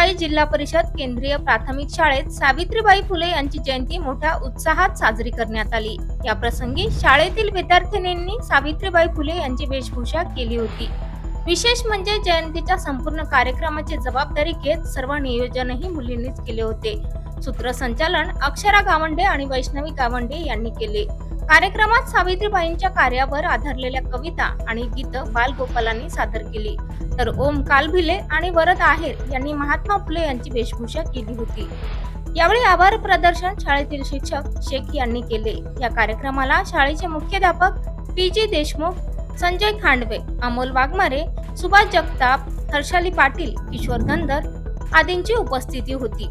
सकाळी जिल्हा परिषद केंद्रीय प्राथमिक शाळेत सावित्रीबाई फुले यांची जयंती मोठ्या उत्साहात साजरी करण्यात आली। या प्रसंगी शाळेतील विद्यार्थिनींनी सावित्रीबाई फुले यांची वेशभूषा केली होती। विशेष म्हणजे जयंतीच्या संपूर्ण कार्यक्रमाची जबाबदारी घेत सर्व नियोजनही मुलींनीच केले होते। सूत्रसंचालन अक्षरा गावंडे आणि वैष्णवी गावंडे यांनी केले। कार्यक्रमात सावित्रीबाईंच्या कार्यावर आधारलेल्या कविता आणि गीत बालगोपालांनी सादर केली, तर ओम कालभिले आणि वरद आहेर यांनी महात्मा फुले यांची वेशभूषा केली होती। यावेळी आभार प्रदर्शन शाळेतील शिक्षक शेख यांनी केले। या कार्यक्रमाला शाळेचे मुख्याध्यापक पी.जी. देशमुख, संजय खांडवे, अमोल वाघमारे, सुभाष जगताप, हर्षाली पाटील, किशोर धनगर आदींची उपस्थिती होती।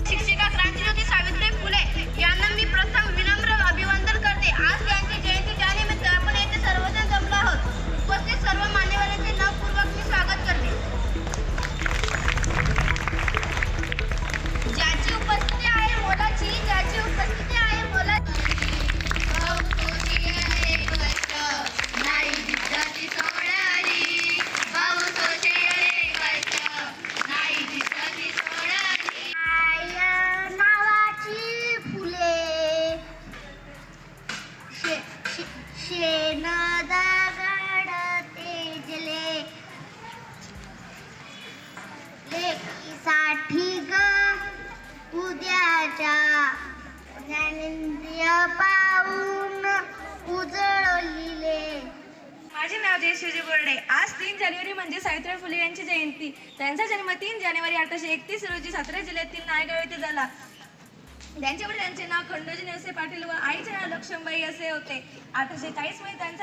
शिक्षिका क्रांतिज्योती सावित्रीबाई फुले यांना मी प्रथम विनम्र अभिवादन करते। आज त्यांची जयंती त्यानिमित्त आपण येथे सर्वजण जमलो आहोत। उपस्थित सर्व मान्यवरांचे नामपूर्वक मी स्वागत करते। ज्याची उपस्थिती आहे मोलाची, ज्याची उपस्थिती आहे मोलाची। शेण दगड तेजले लेकीसाठी ग उद्याच्या ज्ञानेंद्रिय पाहून उजळलिले। माझे नाव जयशिवजी बोर्डे। आज 3 जानेवारी म्हणजे सावित्रीबाई फुले यांची जयंती। त्यांचा जन्म 3 जानेवारी 1831 रोजी सातारा जिल्ह्यातील नायगाव येथे झाला। त्यांच्याकडे त्यांचे नाव खंडोजी नेवसे पाटील व आईचे नाव लक्ष्मीबाई असे होते। 1840 मध्ये त्यांचा